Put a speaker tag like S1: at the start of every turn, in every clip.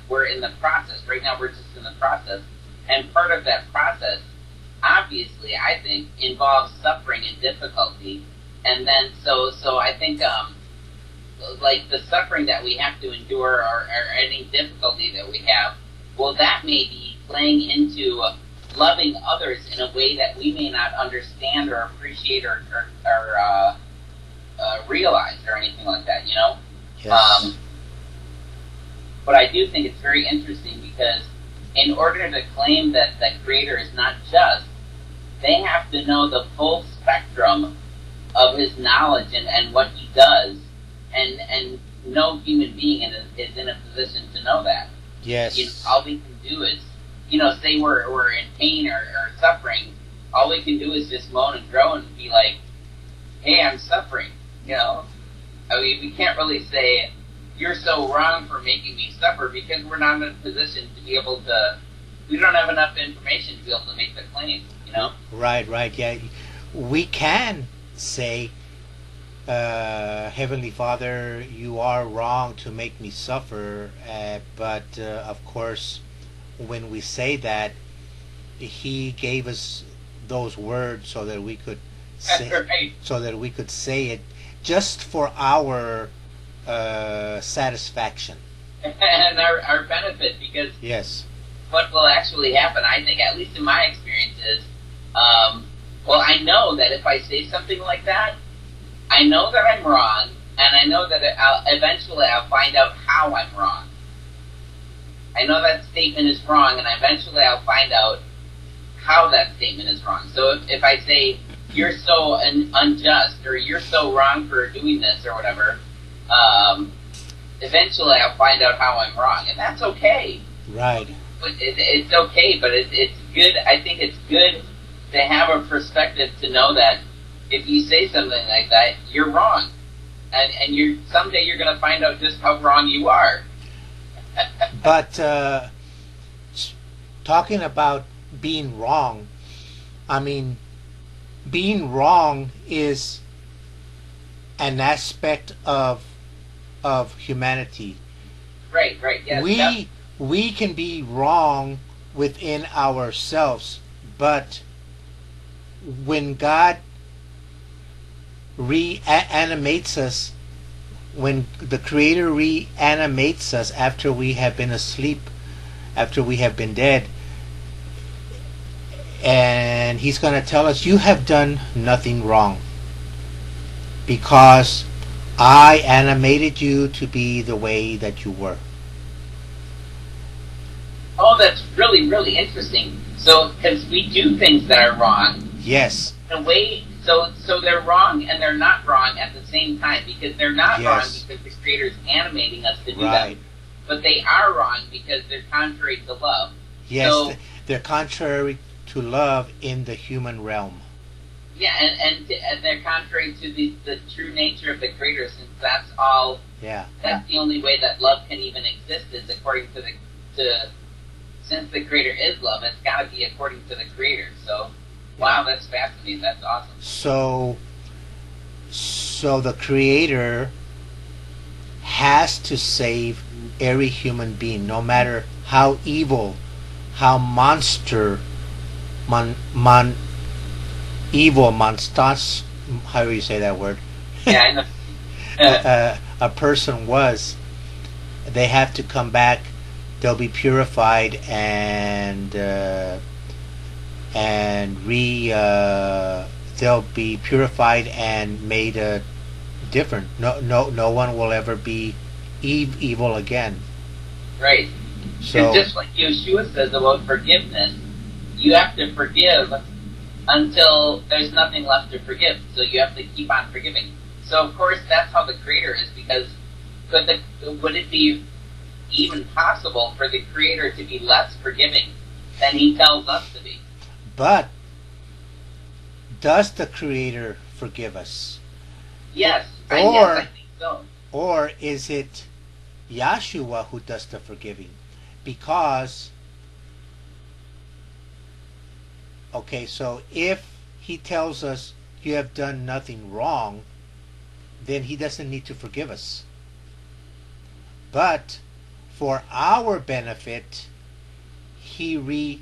S1: we're in the process. Right now, we're just in the process. And part of that process, obviously, I think, involves suffering and difficulty. And then, so I think, like the suffering that we have to endure or any difficulty that we have, well, that may be playing into loving others in a way that we may not understand or appreciate or realize or anything like that, you know?
S2: Yes.
S1: But I do think it's very interesting because in order to claim that the Creator is not just, they have to know the full spectrum of His knowledge and what He does, and no human being is in a position to know that.
S2: Yes.
S1: You know, all we can do is, you know, say we're in pain or suffering, all we can do is just moan and groan and be like, hey, I'm suffering, you know? I mean, we can't really say, you're so wrong for making me suffer, because we're not in a position to be able to, we don't have enough information to be able to make the claim, you know?
S2: Right, yeah. We can say, Heavenly Father, you are wrong to make me suffer, but of course, when we say that, He gave us those words so that we could say,
S1: Right.
S2: so that we could say it just for our satisfaction
S1: and our benefit, because
S2: yes.
S1: what will actually happen, I think, at least in my experience, is, well, I know that if I say something like that, I know that I'm wrong, and I know that eventually I'll find out how I'm wrong. I know that statement is wrong, and eventually I'll find out how that statement is wrong. So if I say, you're so unjust, or you're so wrong for doing this, or whatever, eventually I'll find out how I'm wrong, and that's okay.
S2: Right.
S1: But it's okay, but it's good. I think it's good to have a perspective to know that if you say something like that, you're wrong, and someday you're going to find out just how wrong you are.
S2: But talking about being wrong, I mean, being wrong is an aspect of humanity.
S1: Right, yes.
S2: We can be wrong within ourselves, but when God reanimates us, when the Creator reanimates us after we have been asleep, after we have been dead, and He's going to tell us, you have done nothing wrong, because I animated you to be the way that you were.
S1: Oh, that's really, really interesting. So, because we do things that are wrong.
S2: Yes.
S1: In a way, so they're wrong and they're not wrong at the same time, because they're not wrong because the Creator's animating us to do them. But they are wrong because they're contrary to love.
S2: Yes,
S1: so,
S2: they're contrary to love in the human realm.
S1: Yeah, and they're contrary to the true nature of the Creator, since that's all.
S2: Yeah.
S1: That's the only way that love can even exist, is according to since the Creator is love, it's got to be according to the Creator. So, wow, that's fascinating. That's awesome.
S2: So the Creator has to save every human being, no matter how evil, how evil, monstrous, how do you say that word?
S1: Yeah, I know.
S2: A person was. They have to come back. They'll be purified and they'll be purified and made different. No one will ever be evil again.
S1: Right.
S2: So,
S1: it's just like Yeshua says about forgiveness. You have to forgive until there's nothing left to forgive. So you have to keep on forgiving. So of course that's how the Creator is, because would it be even possible for the Creator to be less forgiving than He tells us to be?
S2: But does the Creator forgive us?
S1: Yes.
S2: Or
S1: I think so.
S2: Or is it Yahshua who does the forgiving? Because, okay, so if He tells us you have done nothing wrong, then He doesn't need to forgive us. But for our benefit, he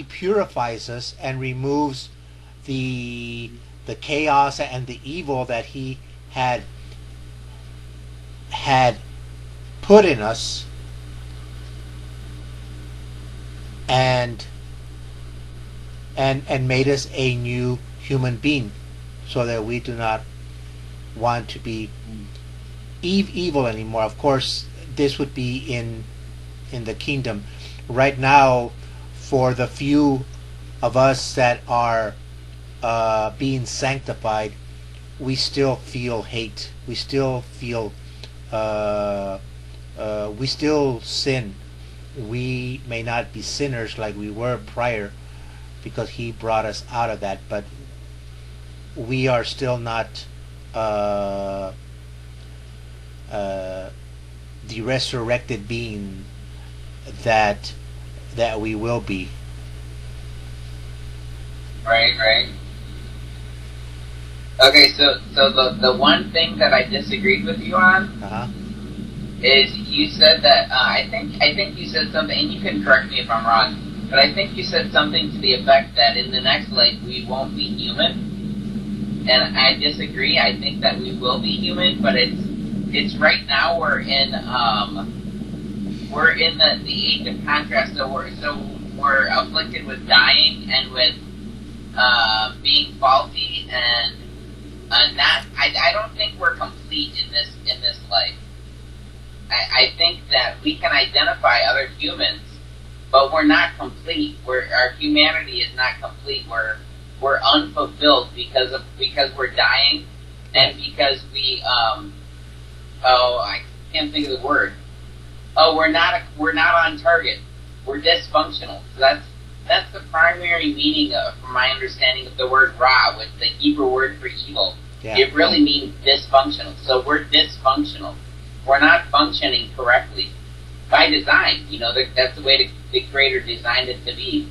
S2: purifies us and removes the chaos and the evil that he had put in us, and made us a new human being, so that we do not want to be evil anymore. Of course, this would be in the kingdom. Right now, for the few of us that are being sanctified, we still feel hate. We still feel we still sin. We may not be sinners like we were prior, because he brought us out of that, but we are still not the resurrected being that we will be.
S1: Right. Okay, so the one thing that I disagreed with you on is you said that I think you said something, and you can correct me if I'm wrong, but I think you said something to the effect that in the next life we won't be human, and I disagree. I think that we will be human, but it's right now we're in the age of contrast, so we're afflicted with dying and with being faulty, and not. I don't think we're complete in this life. I think that we can identify other humans, but we're not complete. Our humanity is not complete. We're unfulfilled because we're dying, and because we I can't think of the word. We're not on target. We're dysfunctional. So that's the primary meaning of, from my understanding of the word ra, which the Hebrew word for evil. Yeah. It really means dysfunctional. So we're dysfunctional. We're not functioning correctly by design. That's the way the Creator designed it to be.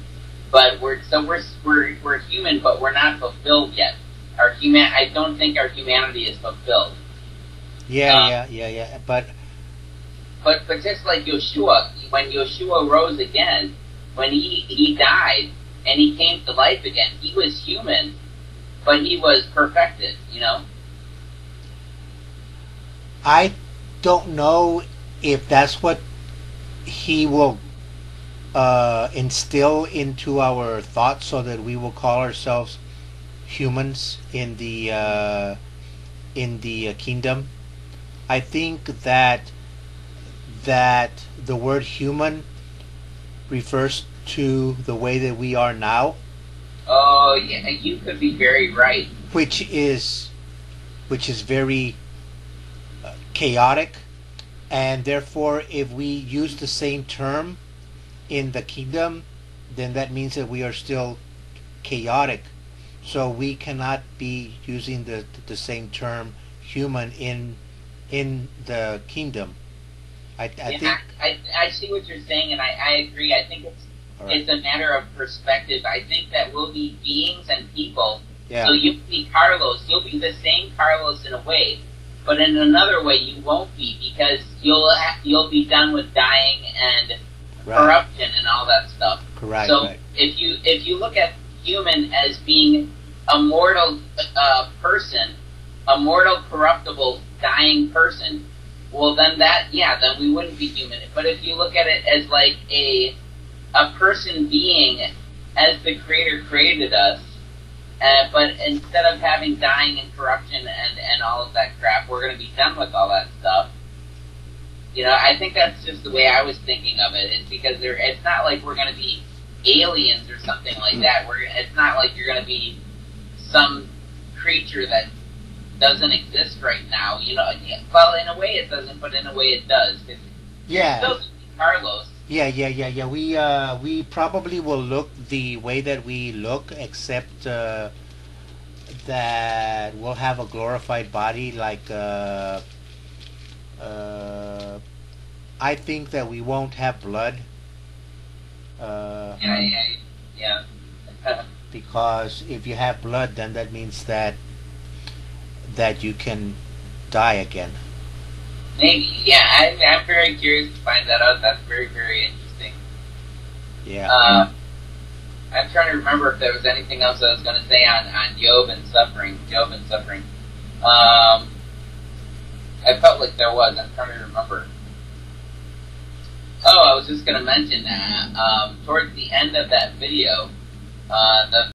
S1: But we're human, but we're not fulfilled yet. I don't think our humanity is fulfilled.
S2: Yeah. But
S1: just like Yeshua, when Yeshua rose again, when he died and he came to life again, he was human, but he was perfected.
S2: I don't know if that's what he will instill into our thoughts, so that we will call ourselves humans in the kingdom. I think that the word human refers to the way that we are now.
S1: Oh yeah, you could be very right.
S2: Which is very chaotic, and therefore, if we use the same term in the kingdom, then that means that we are still chaotic. So we cannot be using the same term human in the kingdom. I think
S1: I see what you're saying, and I agree. I think it's a matter of perspective. I think that we'll be beings and people. Yeah. So you'll be Carlos. You'll be the same Carlos in a way, but in another way you won't be, because you'll be done with dying and corruption and all that stuff.
S2: Correct.
S1: So if you look at human as being a mortal person, a mortal, corruptible, dying person, well then then we wouldn't be human. But if you look at it as like a person being as the Creator created us, but instead of having dying and corruption and all of that crap, we're going to be done with all that stuff. I think that's just the way I was thinking of it. Is because it's not like we're going to be aliens or something like that. It's not like you're going to be some creature that doesn't exist right now. Well, in a way it doesn't, but in a way it does.
S2: Yeah.
S1: Still Carlos.
S2: Yeah. We probably will look the way that we look, except that we'll have a glorified body. Like I think that we won't have blood.
S1: Yeah.
S2: Because if you have blood, then that means that you can die again.
S1: Maybe, yeah. I'm very curious to find that out. That's very, very interesting.
S2: Yeah.
S1: I'm trying to remember if there was anything else I was going to say on Job and suffering. I felt like there was. I'm trying to remember. Oh, I was just going to mention that towards the end of that video, the